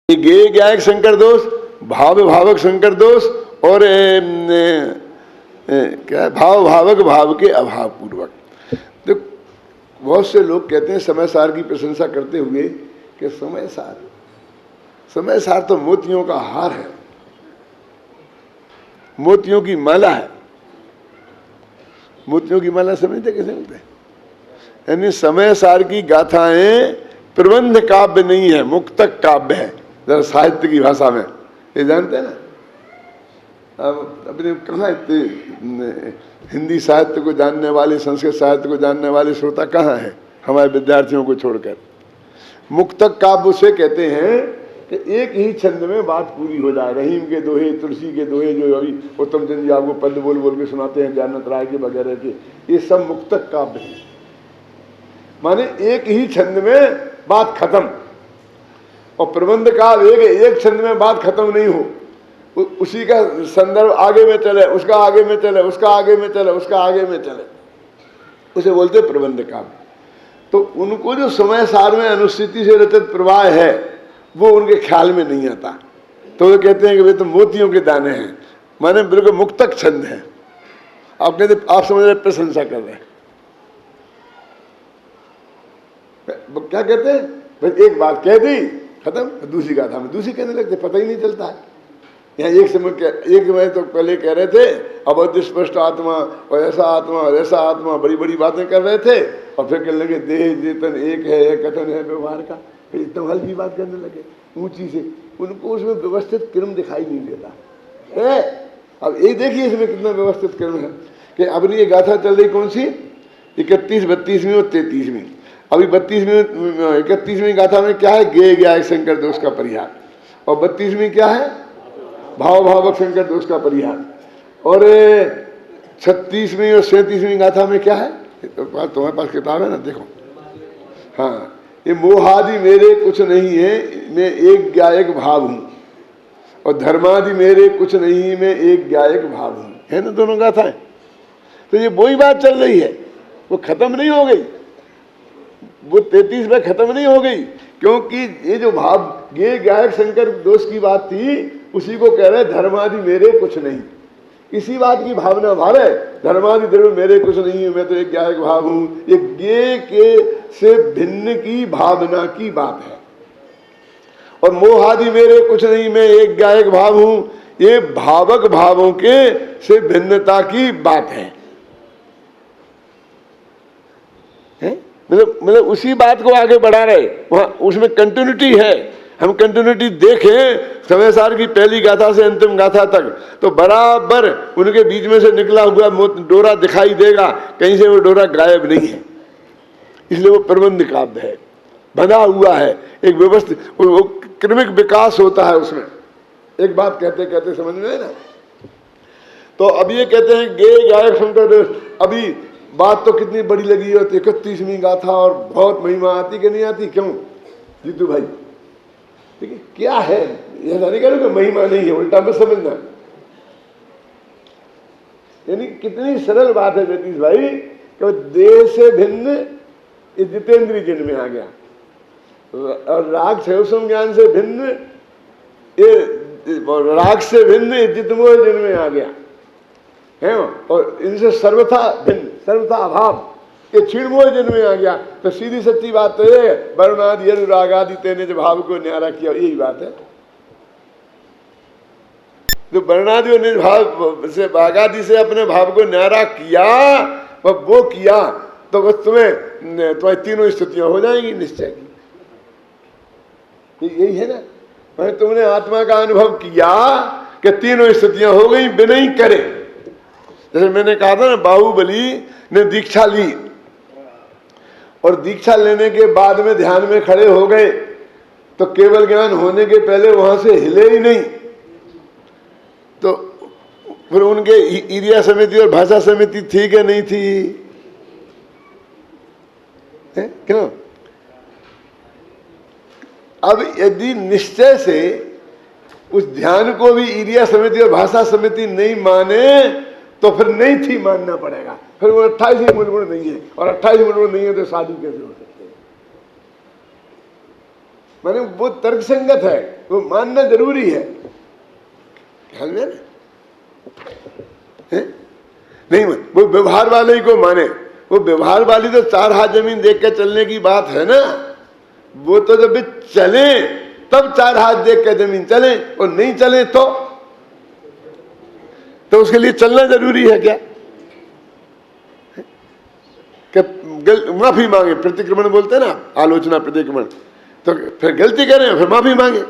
गेय गायक संकर दोष, भाव भावक संकर दोष और क्या भाव भावक भाव के अभाव पूर्वक। तो बहुत से लोग कहते हैं समय सार की प्रशंसा करते हुए कि समय सार तो मोतियों का हार है, मोतियों की माला है। मोतियों की माला समझते कैसे मिलते हैं? यानी समय सार की गाथाएं प्रबंध काव्य नहीं है, मुक्तक काव्य है, जरा साहित्य की भाषा में। ये जानते हैं ना? अब अपने कहाँ इतने हिंदी साहित्य को जानने वाले, संस्कृत साहित्य को जानने वाले श्रोता कहाँ हैं हमारे विद्यार्थियों को छोड़कर? मुक्तक काव्य उसे कहते हैं कि एक ही छंद में बात पूरी हो जाए। रहीम के दोहे, तुलसी के दोहे जो अभी उत्तम चंद जी आपको पद बोल बोल के सुनाते हैं, जानत राय के वगैरह के, ये सब मुक्तक काव्य है। माने एक ही छंद में बात खत्म। और प्रबंध काव्य एक छंद में बात खत्म नहीं हो, उसी का संदर्भ आगे में चले, उसका आगे में चले, उसका आगे में चले, उसका आगे में चले, उसे बोलते प्रबंध काव्य। तो उनको जो समय सार में अनुस्थिति से रचित प्रवाह है वो उनके ख्याल में नहीं आता, तो वो कहते हैं कि वे तो मोतियों के दाने हैं, माने बिल्कुल मुक्तक छंद है। आप कहते, आप समझ रहे, प्रशंसा कर रहे हैं। क्या कहते हैं? भाई एक बात कह दी खत्म, दूसरी गाथा में दूसरी कहने लगते, पता ही नहीं चलता है। यहाँ एक समय तो पहले कह रहे थे अबद्ध स्पष्ट आत्मा और ऐसा आत्मा बड़ी बड़ी बातें कर रहे थे, और फिर कहने लगे देह चेतन एक है, कथन है व्यवहार का। फिर इतना हल्की बात करने लगे ऊंची से, उनको उसमें व्यवस्थित क्रम दिखाई नहीं देता है। अब ये देखिए इसमें कितना व्यवस्थित क्रम है कि अपनी ये गाथा चल रही कौन सी, 31, 32वीं और 33वीं। अभी 31वीं गाथा में क्या है? गेय गायक संकर दोष का परिहार। और 32वीं क्या है? भाव भावक संकर दोष का परिहार। और 36वीं और 37वीं गाथा में क्या है? तुम्हारे पास किताब है ना, देखो। हाँ, ये मोहादि मेरे कुछ नहीं है, मैं एक गायक भाव हूं, और धर्मादि मेरे कुछ नहीं, मैं एक गायक भाव हूं, है ना दोनों गाथाएं। तो ये वही बात चल रही है, वो खत्म नहीं हो गई, वो 33 में खत्म नहीं हो गई, क्योंकि ये जो भाव ये गायक संकर दोष की बात थी, उसी को कह रहे धर्मादि मेरे कुछ नहीं। इसी बात की भावना भाव है, धर्मादि द्रव्य मेरे कुछ नहीं है, मैं तो एक गायक भाव हूं। ये गे के से भिन्न की भावना की बात है। और मोहादि मेरे कुछ नहीं, मैं एक गायक भाव हूं, ये भावक भावों के से भिन्नता की बात है। मतलब उसी बात को आगे बढ़ा रहे, वहां उसमें कंटिन्यूटी है। हम कंटिन्यूटी देखें समय सार की पहली गाथा से अंतिम गाथा तक, तो बराबर उनके बीच में से निकला हुआ डोरा दिखाई देगा, कहीं से वो डोरा गायब नहीं है। इसलिए वो प्रबंध काव्य है, बना हुआ है, एक व्यवस्थित क्रमिक विकास होता है उसमें। एक बात कहते कहते समझ में ना, तो अब ये कहते हैं गेय गायक संकर। अभी बात तो कितनी बड़ी लगी है, 31वीं गाथा, और बहुत महिमा आती कि नहीं आती? क्यों जीतू भाई? ठीक है, क्या है? ऐसा नहीं करो कि महिमा नहीं है, उल्टा मत समझना। यानी कितनी सरल बात है जगदीश भाई, कि देह से भिन्न ये जितेंद्रीय जिन में आ गया, और राग छेवसम ज्ञान से भिन्न ये राग से भिन्न ये जितमोह जिन में आ गया है, और इनसे सर्वथा भिन्न, सर्वथा अभाव ये क्षीणमोह जन्म में आ गया। तो सीधी सच्ची बात तो ये वर्णादि अनुरागादि तेने जो भाव को न्यारा किया, यही बात है। जो वर्णादि और भाव से भागादि से अपने भाव को न्यारा किया, वो किया, तो बस तुम्हें तीनों स्थितियां हो जाएंगी निश्चय की। यही है ना, भाई तुमने आत्मा का अनुभव किया कि तीनों स्थितियां हो गई बिना ही करे। जैसे मैंने कहा था ना, बाहुबली ने दीक्षा ली, और दीक्षा लेने के बाद में ध्यान में खड़े हो गए, तो केवल ज्ञान होने के पहले वहां से हिले ही नहीं। तो फिर उनके इरिया समिति और भाषा समिति थी कि नहीं थी? क्यों? अब यदि निश्चय से उस ध्यान को भी इरिया समिति और भाषा समिति नहीं माने, तो फिर नहीं थी मानना पड़ेगा। फिर वो 28 मूलगुण नहीं है, और 28 मूलगुण नहीं है तो शादी कैसे हो सकती है? माने वो तर्क संगत है, वो मानना जरूरी है। ख्याल में है? नहीं, वो व्यवहार वाले ही को माने। वो व्यवहार वाली तो 4 हाथ जमीन देख के चलने की बात है ना। वो तो जब भी चले तब 4 हाथ देख के जमीन चले, और नहीं चले तो उसके लिए चलना जरूरी है क्या? माफी मांगे, प्रतिक्रमण बोलते हैं ना, आलोचना प्रतिक्रमण। तो फिर गलती करें फिर माफी मांगे,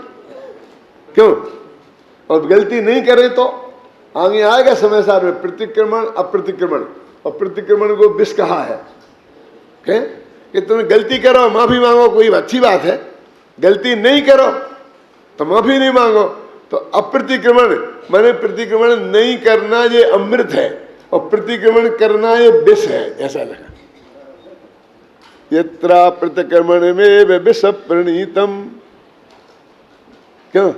क्यों? और गलती नहीं करें तो आगे आएगा समय सार में प्रतिक्रमण अप्रतिक्रमण, और प्रतिक्रमण को विष कहा है कि तुम गलती करो माफी मांगो, कोई अच्छी बात है। गलती नहीं करो तो माफी नहीं मांगो, तो अप्रतिक्रमण माने प्रतिक्रमण नहीं करना ये अमृत है, और प्रतिक्रमण करना ये विष है, ऐसा लगा। यत्रा प्रतिक्रमण में विष प्रणीतम, क्यों?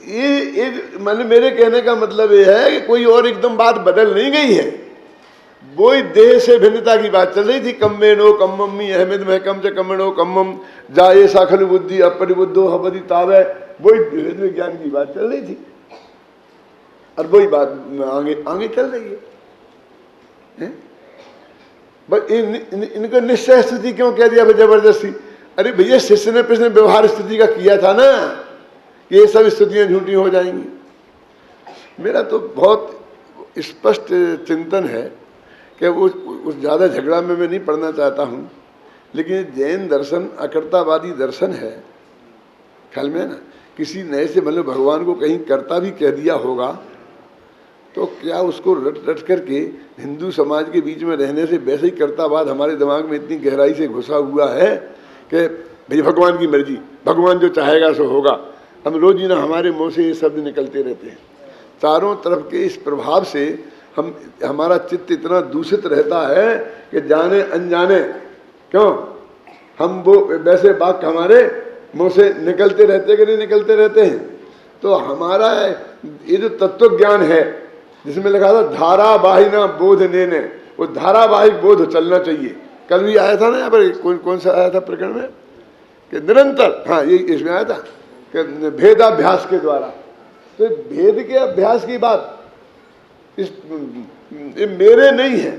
ये माने मेरे कहने का मतलब ये है कि कोई और एकदम बात बदल नहीं गई है। वो ही देह से भिन्नता की बात चल रही थी। कम्मेनो कम्मम्मी अहमद महकम से कम्मेनो कम्मम जाए साखल बुद्धि अपरिबुद्धो हबदी तावे, वही भेद विज्ञान की बात चल रही थी, और वही बात आगे आगे चल रही है। बस इनको निश्चय स्थिति क्यों कह दिया जबरदस्ती? अरे भैया शिष्य ने पिछले व्यवहार स्थिति का किया था ना, कि ये सब स्थितियां झूठी हो जाएंगी। मेरा तो बहुत स्पष्ट चिंतन है कि उस ज़्यादा झगड़ा में मैं नहीं पढ़ना चाहता हूँ, लेकिन जैन दर्शन अकर्तावादी दर्शन है। ख्याल में है ना, किसी नए से मतलब भगवान को कहीं कर्ता भी कह दिया होगा तो क्या उसको रट रट करके हिंदू समाज के बीच में रहने से वैसे ही कर्तावाद हमारे दिमाग में इतनी गहराई से घुसा हुआ है कि भाई भगवान की मर्जी, भगवान जो चाहेगा सो होगा। हम रोज ही ना हमारे मुँह से ये शब्द निकलते रहते हैं। चारों तरफ के इस प्रभाव से हमारा चित्त इतना दूषित रहता है कि जाने अनजाने क्यों हम वो वैसे वाक्य हमारे मुँह से निकलते रहते कि नहीं निकलते रहते हैं। तो हमारा ये जो तत्व ज्ञान है जिसमें लिखा था धारावाहिना बोध नेने, वो धारावाहिक बोध चलना चाहिए। कल भी आया था ना यहाँ पर, कौन सा आया था प्रकरण में कि निरंतर, हाँ ये इसमें आया था कि भेदाभ्यास के द्वारा। तो भेद के अभ्यास की बात ये मेरे नहीं है।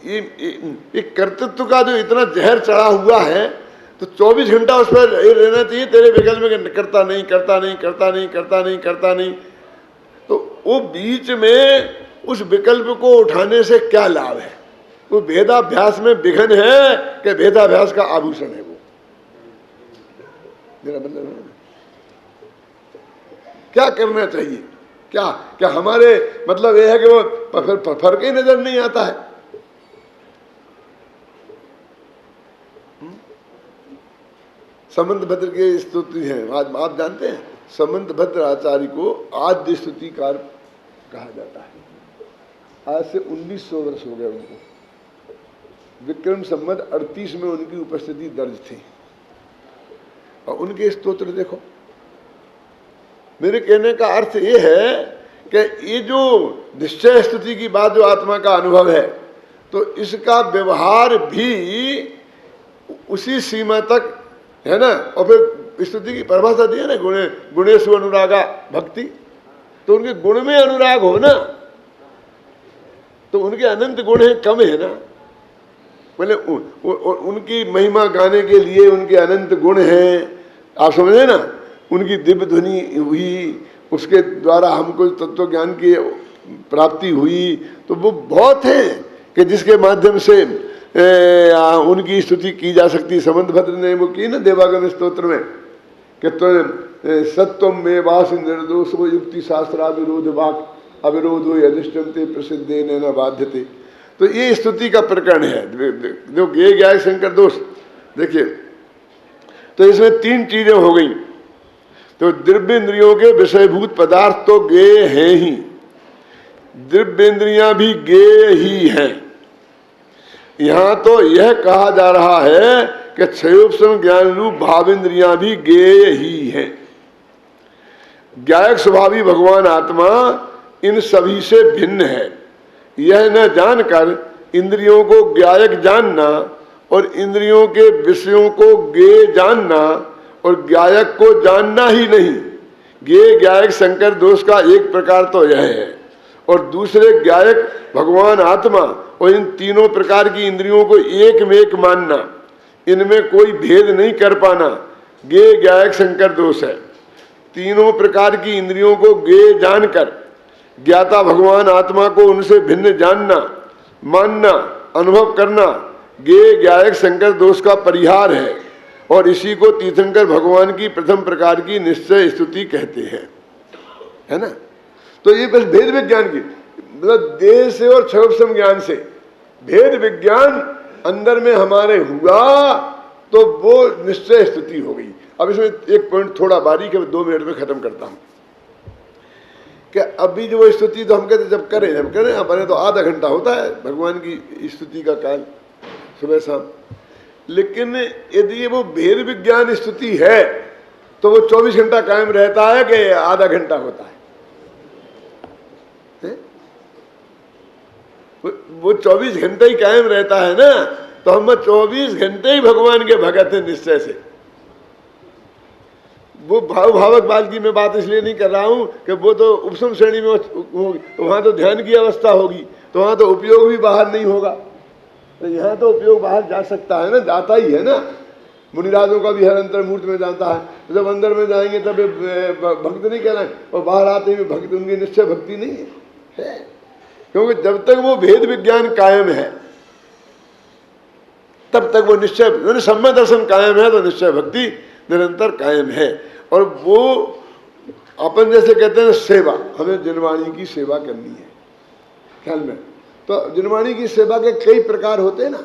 ये कर्तृत्व का जो इतना जहर चढ़ा हुआ है तो 24 घंटा उस पर रहना चाहिए तेरे विकल्प में, करता नहीं करता नहीं करता नहीं करता नहीं करता नहीं। तो वो बीच में उस विकल्प को उठाने से क्या लाभ है? वो भेदाभ्यास में विघन है कि भेदाभ्यास का आभूषण है वो। मेरा मतलब है क्या करना चाहिए? क्या हमारे मतलब यह है कि वो फर्क ही नजर नहीं आता है। समंत भद्र के स्तुति हैं, आज आप जानते हैं समंत भद्र आचार्य को आद्य स्तुतिकार कहा जाता है। आज से 1900 वर्ष हो गए उनको। विक्रम संवत 38 में उनकी उपस्थिति दर्ज थी, और उनके स्तोत्र देखो। मेरे कहने का अर्थ ये है कि ये जो निश्चय स्तुति की बात जो आत्मा का अनुभव है, तो इसका व्यवहार भी उसी सीमा तक है ना। और फिर स्तुति की परिभाषा दी है ना, गुणेषु अनुरागा भक्ति। तो उनके गुण में अनुराग हो ना, तो उनके अनंत गुण है, कम है ना। मतलब उनकी महिमा गाने के लिए उनके अनंत गुण हैं, आप समझे ना। उनकी दिव्य ध्वनि हुई, उसके द्वारा हमको तत्व ज्ञान की प्राप्ति हुई, तो वो बहुत है कि जिसके माध्यम से उनकी स्तुति की जा सकती। समंत भद्र ने वो की ना देवागम स्तोत्र में कि तो सत्वम में वास निर्दोषो युक्ति शास्त्राविरोध वाक अविरोधो यदिष्टमते प्रसिद्धे न बाध्यते। तो ये स्तुति का प्रकरण है जो गे गायक शंकर दोष। देखिए तो इसमें 3 चीजें हो गई। तो दिव्येंद्रियों के विषयभूत पदार्थ तो गे हैं ही, दिव्येंद्रियां भी गे ही हैं। यहां तो यह कहा जा रहा है कि क्षयोपम ज्ञान रूप भावेंद्रियां भी गे ही हैं। गायक स्वभावी भगवान आत्मा इन सभी से भिन्न है। यह न जानकर इंद्रियों को गायक जानना और इंद्रियों के विषयों को ज्ञेय जानना और ज्ञायक को जानना ही नहीं। ज्ञेय ज्ञायक संकर दोष का एक प्रकार तो यह है, और दूसरे ज्ञायक भगवान आत्मा और इन तीनों प्रकार की इंद्रियों को एक में एक मानना, इनमें कोई भेद नहीं कर पाना, ज्ञेय ज्ञायक संकर दोष है। तीनों प्रकार की इंद्रियों को ज्ञेय जानकर ज्ञाता भगवान आत्मा को उनसे भिन्न जानना, मानना, अनुभव करना ज्ञेय ज्ञायक संकर दोष का परिहार है, और इसी को तीर्थंकर भगवान की प्रथम प्रकार की निश्चय स्तुति कहते हैं, है ना। तो ये बस भेद विज्ञान की, मतलब देह से और क्षोभसम ज्ञान से भेद विज्ञान अंदर में हमारे हुआ तो वो निश्चय स्तुति हो गई। अब इसमें एक पॉइंट थोड़ा बारीक है, 2 मिनट में खत्म करता हूं कि अभी जो स्तुति तो हम कहते जब करें अपने तो आधा घंटा होता है भगवान की स्तुति का काल सुबह शाम, लेकिन यदि वो भेद विज्ञान स्तुति है तो वो 24 घंटा कायम रहता है कि आधा घंटा होता है? वो 24 घंटे ही कायम रहता है ना, तो हम 24 घंटे ही भगवान के भगत हैं निश्चय से। वो भावक बाल की मैं बात इसलिए नहीं कर रहा हूं कि वो तो उपसम श्रेणी में होगी, तो वहां तो ध्यान की अवस्था होगी, तो वहां तो उपयोग भी बाहर नहीं होगा। तो यहाँ तो उपयोग बाहर जा सकता है ना, जाता ही है ना। मुनिराजों का भी हर अंतर्मूर्त में जाता है, तो जब अंदर में जाएंगे तब भक्त नहीं कहना, और बाहर आते ही भक्त, उनकी निश्चय भक्ति नहीं है। क्योंकि जब तक वो भेद विज्ञान कायम है तब तक वो निश्चय सम्यक दर्शन कायम है, तो निश्चय भक्ति निरंतर कायम है। और वो अपन जैसे कहते हैं सेवा, हमें जिनवाणी की सेवा करनी है ख्याल में, तो जिनवाणी की सेवा के कई प्रकार होते हैं ना,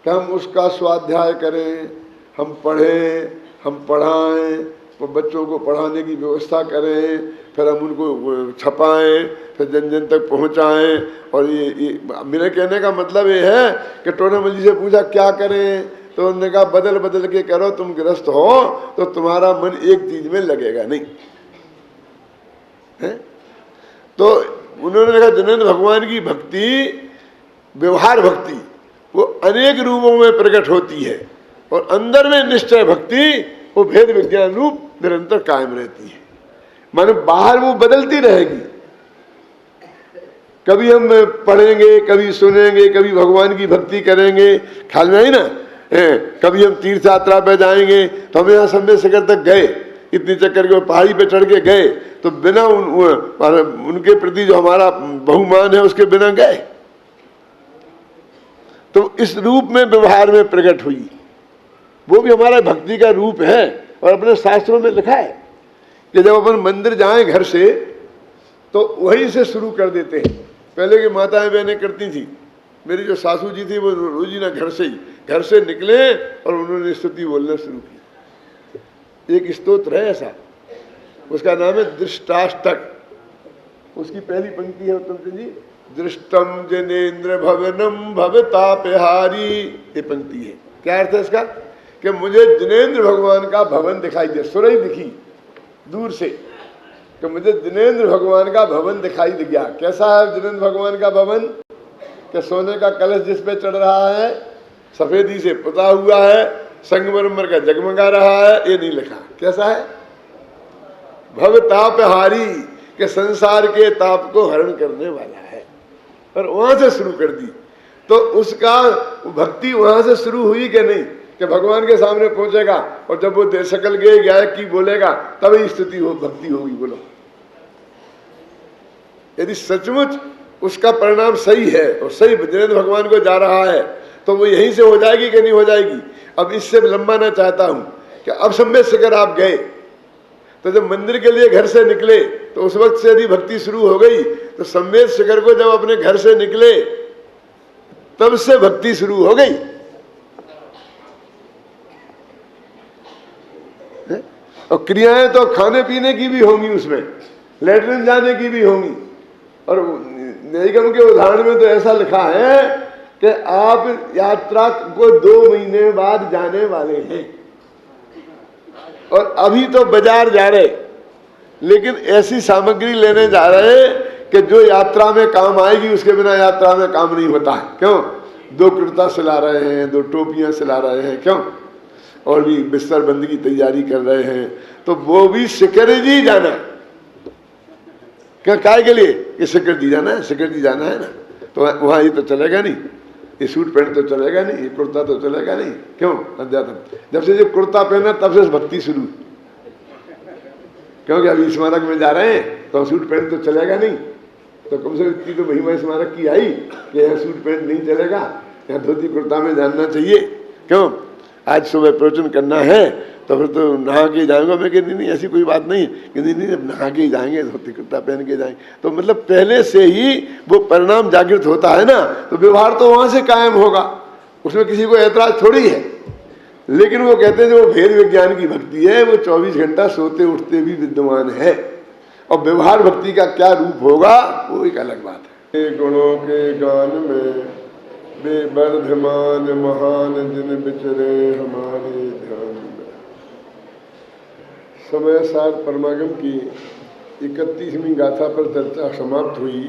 कि हम उसका स्वाध्याय करें, हम पढ़ें, हम पढ़ाएं, तो बच्चों को पढ़ाने की व्यवस्था करें, फिर हम उनको छपाएं, फिर जन जन तक पहुंचाएं। और ये मेरे कहने का मतलब ये है कि टोनामल जी से पूछा क्या करें, तो उन्होंने कहा बदल बदल के करो, तुम गृहस्थ हो तो तुम्हारा मन एक चीज में लगेगा नहीं है। तो उन्होंने कहा जिनेंद्र भगवान की भक्ति, व्यवहार भक्ति, वो अनेक रूपों में प्रकट होती है, और अंदर में निश्चय भक्ति वो भेद विज्ञान रूप निरंतर कायम रहती है। मानो बाहर वो बदलती रहेगी, कभी हम पढ़ेंगे, कभी सुनेंगे, कभी भगवान की भक्ति करेंगे, ख्याल में आई ना। कभी हम तीर्थ यात्रा पे जाएंगे, तो हम यहाँ सम्यक शिखर तक गए, इतनी चक्कर के पहाड़ी पे चढ़ के गए, तो बिना उनके प्रति जो हमारा बहुमान है उसके बिना गए, तो इस रूप में व्यवहार में प्रकट हुई। वो भी हमारा भक्ति का रूप है, और अपने शास्त्रों में लिखा है कि जब अपन मंदिर जाएं घर से तो वहीं से शुरू कर देते हैं। पहले की माताएं बहनें करती थी, मेरी जो सासू जी थी वो रोजीना घर से निकले और उन्होंने स्तुति बोलना शुरू की। एक स्तोत्र है ऐसा, उसका नाम है दृष्टाष्टक। उसकी पहली पंक्ति है उत्तम जी, दृष्टम जनेन्द्र भवनम भवतापहारी, ये पंक्ति है। क्या अर्थ है इसका? कि मुझे जिनेन्द्र भगवान का भवन दिखाई दे, सुरई दिखी दूर से, कि मुझे जिनेन्द्र भगवान का भवन दिखाई दे गया। कैसा है जिनेन्द्र भगवान का भवन? कि सोने का कलश जिस पे चढ़ रहा है, सफेदी से पुता हुआ है, संगमरमर का जगमगा रहा है, ये नहीं लिखा। कैसा है? भव तापहारी, के संसार के ताप को हरण करने वाला है। और वहां से शुरू कर दी, तो उसका भक्ति वहां से शुरू हुई कि नहीं, कि भगवान के सामने पहुंचेगा और जब वो सकल गए गायक की बोलेगा तभी स्तुति हो, भक्ति होगी। बोलो, यदि सचमुच उसका परिणाम सही है और सही जिनेन्द्र भगवान को जा रहा है, तो वो यहीं से हो जाएगी कि नहीं हो जाएगी। अब इससे लंबाना चाहता हूं कि अब सम्यक शिखर आप गए, तो जब मंदिर के लिए घर से निकले तो उस वक्त से यदि भक्ति शुरू हो गई, तो सम्यक शिखर को जब अपने घर से निकले तब से भक्ति शुरू हो गई। और क्रियाएं तो खाने पीने की भी होंगी, उसमें लेटरिन जाने की भी होंगी। और निगम के उदाहरण में तो ऐसा लिखा है कि आप यात्रा को 2 महीने बाद जाने वाले हैं, और अभी तो बाजार जा रहे, लेकिन ऐसी सामग्री लेने जा रहे कि जो यात्रा में काम आएगी, उसके बिना यात्रा में काम नहीं होता है। क्यों? 2 कुर्ता सिला रहे हैं, 2 टोपियां सिला रहे हैं, क्यों? और भी बिस्तर बंदी की तैयारी कर रहे हैं, तो वो भी शिखर जी जाना। क्या काय के लिए? ये शिखर जी जाना है, शिखर जी जाना है ना, तो वहां ये तो चलेगा नहीं, ये सूट पैंट तो चलेगा नहीं, ये कुर्ता तो चलेगा नहीं, क्यों? अध्यात्म जब से जब कुर्ता पहना तब से भक्ति शुरू, क्योंकि अभी स्मारक में जा रहे हैं तो सूट पैंट तो चलेगा नहीं, तो कम से कम इतनी तो महिमा स्मारक की आई कि यहाँ सूट पैंट नहीं चलेगा, यहाँ धोती कुर्ता में जानना चाहिए, क्यों? आज सुबह प्रवचन करना है तो फिर तो नहा के जाएंगे। मैं कहती नहीं ऐसी कोई बात नहीं, कहती नहीं जब नहा के ही जाएंगे, धोती कुर्ता पहन के जाएंगे, तो मतलब पहले से ही वो परिणाम जागृत होता है ना, तो व्यवहार तो वहां से कायम होगा, उसमें किसी को ऐतराज थोड़ी है। लेकिन वो कहते हैं जो भेद विज्ञान की भक्ति है वो 24 घंटा सोते उठते भी विद्यमान है, और व्यवहार भक्ति का क्या रूप होगा वो एक अलग बात है। गुणों के गान में बेवर्धमान महान जिन बिचरे हमारे ध्यान में। समय सार परमागम की 31वीं गाथा पर चर्चा समाप्त हुई।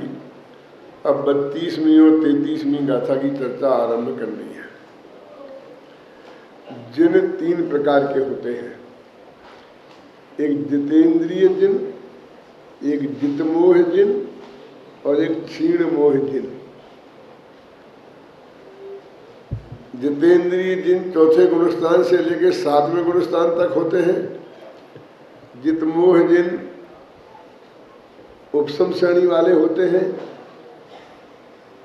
अब 32वीं और 33वीं गाथा की चर्चा आरंभ करनी है। जिन 3 प्रकार के होते हैं, एक जितेंद्रिय जिन, एक जितमोह जिन और एक क्षीण मोह जिन। जितेंद्रिय जिन 4थे गुणस्थान से लेकर 7वें गुणस्थान तक होते हैं। जितमोह जिन उपसम श्रेणी वाले होते हैं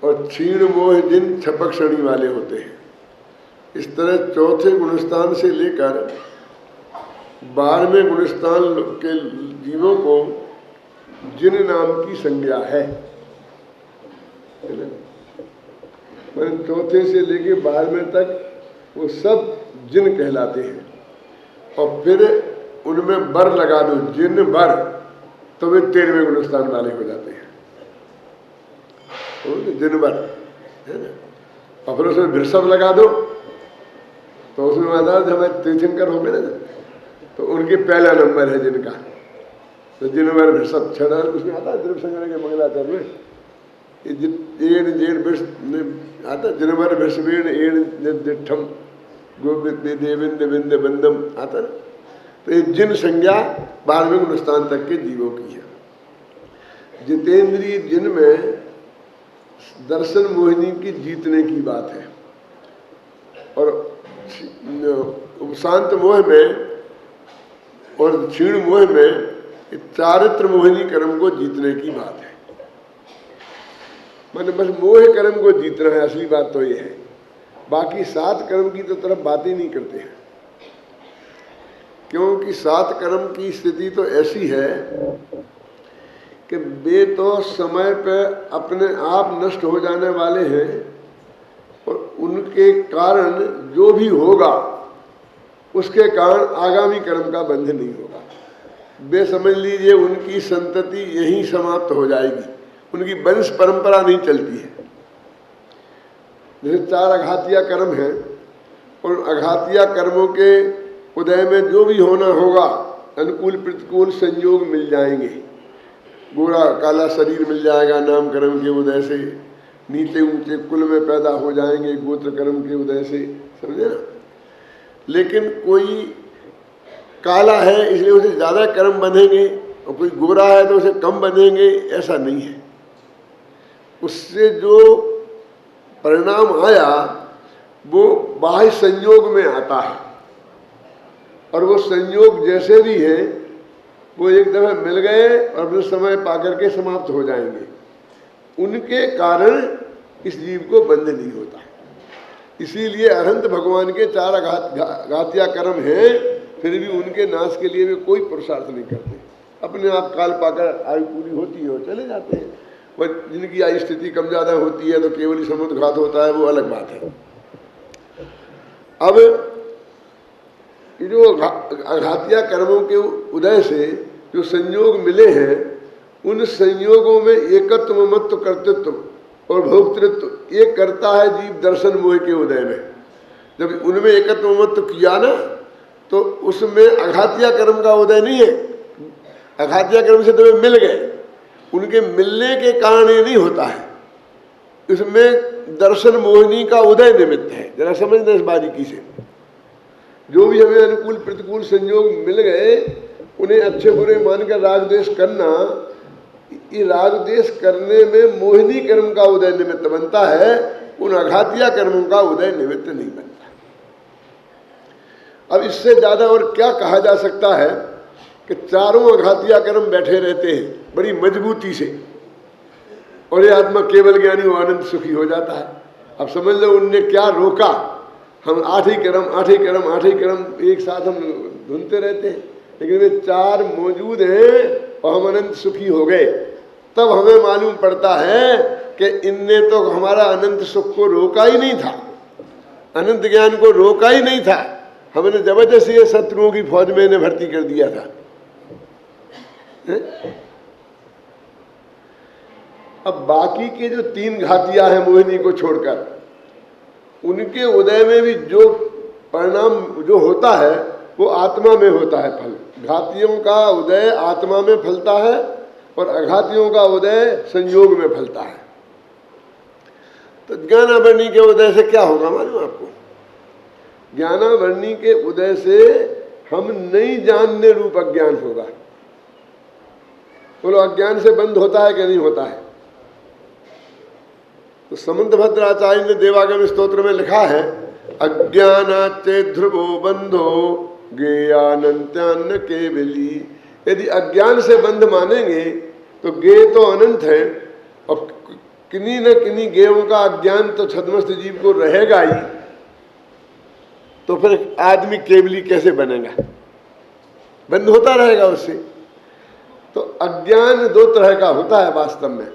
और क्षीण मोह जिन छपक श्रेणी वाले होते हैं। इस तरह 4थे गुणस्थान से लेकर 12वें गुणस्थान के जीवों को जिन नाम की संज्ञा है। मैंने 4थे से लेके 12वें तक वो सब जिन कहलाते हैं, और फिर उनमें बर लगा दो, जिन बर, तो वे 13वें गुणस्थान वाले हो जाते हैं, जिन बर है ना। और फिर उसमें वृषभ लगा दो तो उसमें आधार जब तीर्थंकर हो गए ना, तो उनके पहला नंबर है जिनका, तो जिन बर वृषभ 6 उसमें आता है द्रव्य संग्रह के मंगलाचरण में एण जेण वृष आता, जिनवर वृषवेण एण दिठम गोविंद देविंद विंद बंदम आता ना। तो ये जिन संज्ञा 12वें गुणस्थान तक के जीवों की है। जितेंद्रिय जिन में दर्शन मोहिनी की जीतने की बात है, और उपशांत मोह में और क्षीण मोह में चारित्र मोहिनी कर्म को जीतने की बात है। मैंने बस मोह कर्म को जीतना है, असली बात तो ये है। बाकी 7 कर्म की तो तरफ बात ही नहीं करते हैं, क्योंकि 7 कर्म की स्थिति तो ऐसी है कि वे तो समय पर अपने आप नष्ट हो जाने वाले हैं, और उनके कारण जो भी होगा उसके कारण आगामी कर्म का बंध नहीं होगा। वे समझ लीजिए उनकी संतति यहीं समाप्त हो जाएगी, उनकी वंश परंपरा नहीं चलती है। जैसे 4 अघातिया कर्म हैं, और अघातिया कर्मों के उदय में जो भी होना होगा अनुकूल प्रतिकूल संयोग मिल जाएंगे। गोरा काला शरीर मिल जाएगा नाम कर्म के उदय से, नीचे ऊंचे कुल में पैदा हो जाएंगे गोत्र कर्म के उदय से, समझे ना। लेकिन कोई काला है इसलिए उसे ज़्यादा कर्म बंधेंगे, और कोई गोरा है तो उसे कम बंधेंगे, ऐसा नहीं है। उससे जो परिणाम आया वो बाह्य संयोग में आता है, और वो संयोग जैसे भी है वो एक दफा मिल गए और फिर समय पाकर के समाप्त हो जाएंगे। उनके कारण इस जीव को बंध नहीं होता। इसीलिए अनंत भगवान के 4 घातिया कर्म हैं, फिर भी उनके नाश के लिए वे कोई पुरुषार्थ नहीं करते। अपने आप काल पाकर आयु पूरी होती है और चले जाते हैं। वह जिनकी आयु स्थिति कम ज़्यादा होती है तो केवल ही समुद्रघात होता है, वो अलग बात है। अब ये जो अघातिया कर्मों के उदय से जो संयोग मिले हैं, उन संयोगों में एकत्व ममत्व कर्तृत्व और भोक्तृत्व एक करता है जीव दर्शन मोह के उदय में। जब उनमें एकत्व ममत्व किया ना, तो उसमें अघातिया कर्म का उदय नहीं है। अघातिया कर्म से तो वे मिल गए, उनके मिलने के कारण ये नहीं होता है। इसमें दर्शन मोहिनी का उदय निमित्त है। जरा समझना इस बारीकी से। जो भी हमें अनुकूल प्रतिकूल संयोग मिल गए उन्हें अच्छे बुरे मानकर राग द्वेष करना, ये राग द्वेष करने में मोहिनी कर्म का उदय निमित्त बनता है, उन अघातिया कर्मों का उदय निमित्त नहीं बनता। अब इससे ज्यादा और क्या कहा जा सकता है कि चारों अघातिया कर्म बैठे रहते हैं बड़ी मजबूती से, और ये आत्मा केवल ज्ञानी और आनंद सुखी हो जाता है। अब समझ लो उनने क्या रोका, हम आठ ही कर्म एक साथ हम धुनते रहते हैं, लेकिन वे चार मौजूद हैं और हम अनंत सुखी हो गए। तब हमें मालूम पड़ता है कि इनने तो हमारा अनंत सुख को रोका ही नहीं था, अनंत ज्ञान को रोका ही नहीं था। हमने जबरदस्ती ये शत्रुओं की फौज में इन्हें भर्ती कर दिया था। अब बाकी के जो तीन घातियां हैं मोहिनी को छोड़कर, उनके उदय में भी जो परिणाम जो होता है वो आत्मा में होता है फल। घातियों का उदय आत्मा में फलता है और अघातियों का उदय संयोग में फलता है। तो ज्ञानावरणी के उदय से क्या होगा मालूम आपको? ज्ञानावरणी के उदय से हम नहीं जानने रूप अज्ञान होगा। बोलो अज्ञान से बंद होता है कि नहीं होता है? तो समंतभद्राचार्य ने देवागम स्तोत्र में लिखा है, अज्ञानाच्चे ध्रुवो बंधो ज्ञानंत्यान्न केवली। यदि अज्ञान से बंध मानेंगे तो ज्ञेय तो अनंत है, और किन्हीं न किन्हीं ज्ञेयों का अज्ञान तो छद्मस्त जीव को रहेगा ही, तो फिर आदमी केवली कैसे बनेगा? बंद होता रहेगा उससे। तो अज्ञान दो तरह का होता है वास्तव में।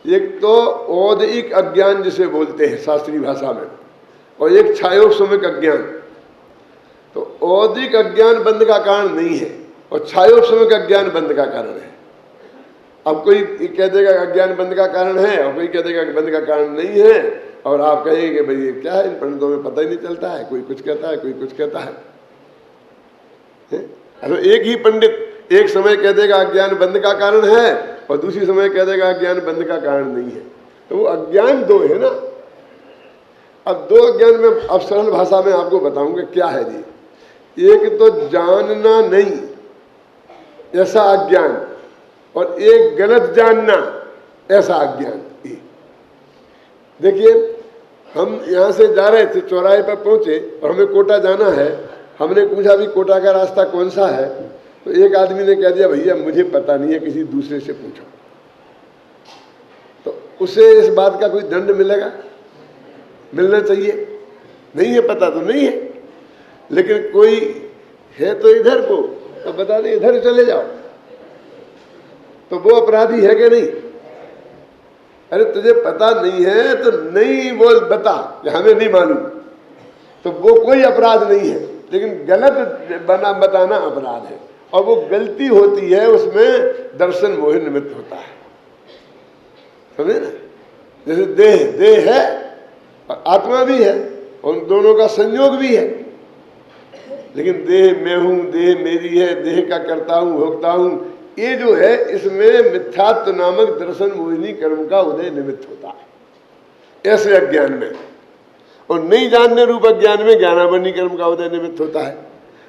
एक तो औदिक अज्ञान जिसे बोलते हैं शास्त्रीय भाषा में, और एक छायोपशमिक अज्ञान। तो औदिक अज्ञान बंध का कारण नहीं है और छायोपशमिक अज्ञान बंध का कारण है। अब कोई कह देगा अज्ञान बंध का कारण है और कोई कह देगा कि बंध का कारण नहीं है, और आप कहेंगे कि भाई ये क्या है, इन पंडितों में पता ही नहीं चलता है, कोई कुछ कहता है कोई कुछ कहता है। अरे एक ही पंडित एक समय कह देगा अज्ञान बंध का कारण है और दूसरी समय कह देगा अज्ञान बंध का कारण नहीं है। तो वो अज्ञान दो है ना। अब दो अज्ञान में अब सरल भाषा में आपको बताऊंगा क्या है जी। एक तो जानना नहीं ऐसा अज्ञान, और एक गलत जानना ऐसा अज्ञान। देखिए हम यहाँ से जा रहे थे, चौराहे पर पहुंचे और हमें कोटा जाना है। हमने पूछा भी कोटा का रास्ता कौन सा है, तो एक आदमी ने कह दिया भैया मुझे पता नहीं है, किसी दूसरे से पूछो। तो उसे इस बात का कोई दंड मिलेगा? मिलना चाहिए। नहीं है पता तो नहीं है, लेकिन कोई है तो इधर को तो बता दे इधर चले जाओ, तो वो अपराधी है कि नहीं? अरे तुझे पता नहीं है तो नहीं बोल, बता कि हमें नहीं मालूम, तो वो कोई अपराध नहीं है। लेकिन गलत बताना अपराध है, और वो गलती होती है उसमें दर्शन मोह निमित्त होता है। समझे ना? जैसे देह है और आत्मा भी है, उन दोनों का संयोग भी है, लेकिन देह मैं हूं, देह मेरी है, देह का करता हूं भोगता हूं, ये जो है इसमें मिथ्यात्व नामक दर्शन मोहिनी कर्म का उदय निमित्त होता है ऐसे अज्ञान में। और नहीं जानने रूप अज्ञान में ज्ञानावरणी कर्म का उदय निमित्त होता है।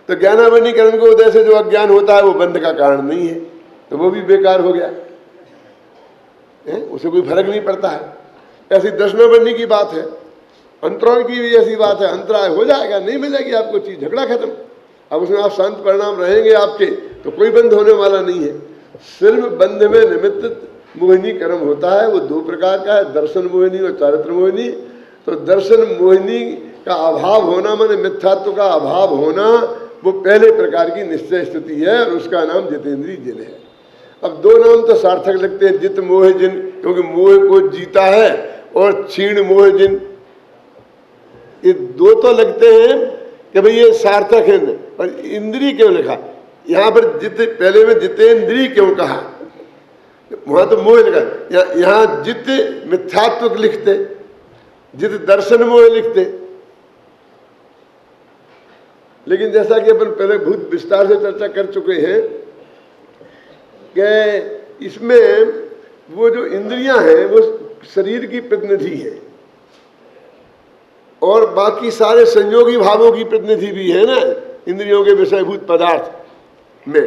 तो ज्ञानावरणी कर्म के उदय से जो अज्ञान होता है वो बंध का कारण नहीं है, तो वो भी बेकार हो गया, उसे कोई फर्क नहीं पड़ता है। ऐसी दर्शनावरणी की बात है, अंतराण की भी ऐसी बात है। अंतराय हो जाएगा, नहीं मिलेगी आपको चीज, झगड़ा खत्म। अब उसमें आप शांत परिणाम रहेंगे आपके, तो कोई बंध होने वाला नहीं है। सिर्फ बंध में निमित्त मोहिनी कर्म होता है, वो दो प्रकार का है, दर्शन मोहिनी और चारित्र मोहिनी। तो दर्शन मोहिनी का अभाव होना माने मिथ्यात्व का अभाव होना, वो पहले प्रकार की निश्चय स्थिति है, और उसका नाम जितेंद्रीय जिन है। अब दो नाम तो सार्थक लगते हैं, जित मोह जिन, क्योंकि मोह को जीता है, और क्षीण मोह जिन, ये दो तो लगते हैं कि भाई ये सार्थक है। और इंद्रिय क्यों लिखा यहाँ पर? जित पहले में जितेंद्रिय क्यों कहा? वहां तो मोह लिखा, यहाँ जित मिथ्यात्व लिखते, जित दर्शन मोह लिखते। लेकिन जैसा कि अपन पहले बहुत विस्तार से चर्चा कर चुके हैं कि इसमें वो जो इंद्रियां हैं वो शरीर की प्रतिनिधि है और बाकी सारे संयोगी भावों की प्रतिनिधि भी है ना, इंद्रियों के विषयभूत पदार्थ में।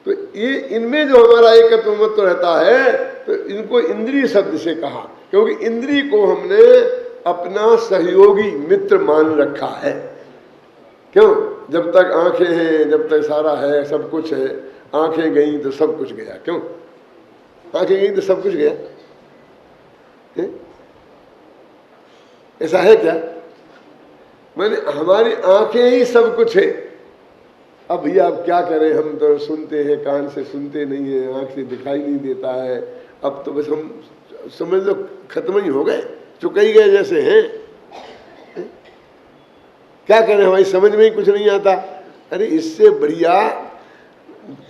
तो ये इनमें जो हमारा एकत्व मत रहता है, तो इनको इंद्रिय शब्द से कहा, क्योंकि इंद्रिय को हमने अपना सहयोगी मित्र मान रखा है। क्यों? जब तक आंखें हैं, जब तक सारा है, सब कुछ है, आंखें गई तो सब कुछ गया। क्यों? आंखें गई तो सब कुछ गया, ऐसा है क्या? मैंने हमारी आंखें ही सब कुछ है। अब भैया आप क्या करें, हम तो सुनते हैं, कान से सुनते नहीं है, आंख से दिखाई नहीं देता है, अब तो बस हम समझ लो खत्म ही हो गए, चुके गए जैसे हैं। क्या करें, हमारी समझ में ही कुछ नहीं आता। अरे इससे बढ़िया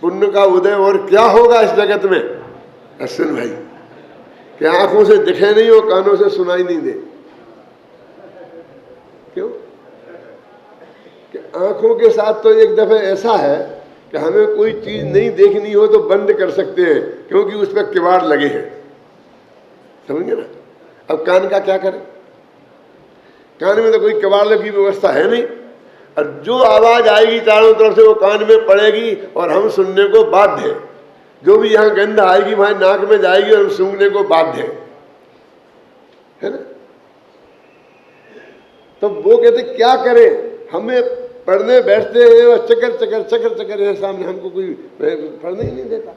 पुण्य का उदय और क्या होगा इस जगत में? सुन भाई, कि आंखों से दिखे नहीं हो, कानों से सुनाई नहीं दे। क्यों? कि आंखों के साथ तो एक दफे ऐसा है कि हमें कोई चीज नहीं देखनी हो तो बंद कर सकते हैं, क्योंकि उस पर किवाड़ लगे हैं। समझे ना? अब कान का क्या करें? कान में तो कोई किवाड़ की व्यवस्था है नहीं, और जो आवाज आएगी चारों तरफ से वो कान में पड़ेगी और हम सुनने को बाध्य हैं। जो भी यहाँ गंध आएगी वहां नाक में जाएगी और हम सूंघने को बाध्य है ना? तो वो कहते क्या करें, हमें पढ़ने बैठते हैं और चक्कर चक्कर चक्कर चक्कर है सामने, हमको कोई पढ़ने ही नहीं देता।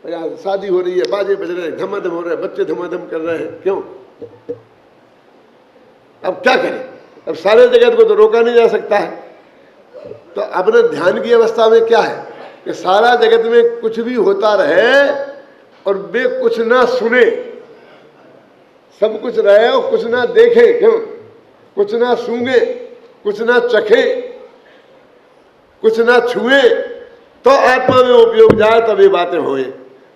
यहाँ शादी हो रही है, बाजे बज रहे हैं, धमाधम हो रहा है, बच्चे धमाधम कर रहे हैं। क्यों? अब क्या करें? अब सारे जगत को तो रोका नहीं जा सकता है। तो अपने ध्यान की अवस्था में क्या है कि सारा जगत में कुछ भी होता रहे और वे कुछ ना सुने, सब कुछ रहे और कुछ ना देखे। क्यों? कुछ ना सूंघे, कुछ ना चखे, कुछ ना छुए, तो आत्मा में उपयोग जाए तब ये बातें होए।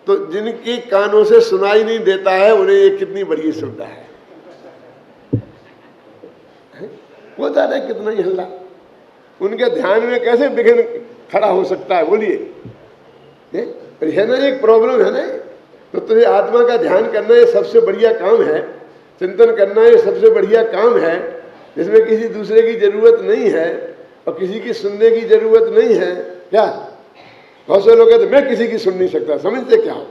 तो जिनकी कानों से सुनाई नहीं देता है उन्हें ये कितनी बड़ी सुविधा है। वो जाने कितना ही हल्ला, उनके ध्यान में कैसे विघ्न खड़ा हो सकता है? बोलिए, है ना एक प्रॉब्लम है ना। तो तुम्हें आत्मा का ध्यान करना ये सबसे बढ़िया काम है, चिंतन करना ये सबसे बढ़िया काम है, जिसमें किसी दूसरे की जरूरत नहीं है और किसी की सुनने की जरूरत नहीं है। क्या बहुत से लोग कहते मैं किसी की सुन नहीं सकता, समझते क्या हो?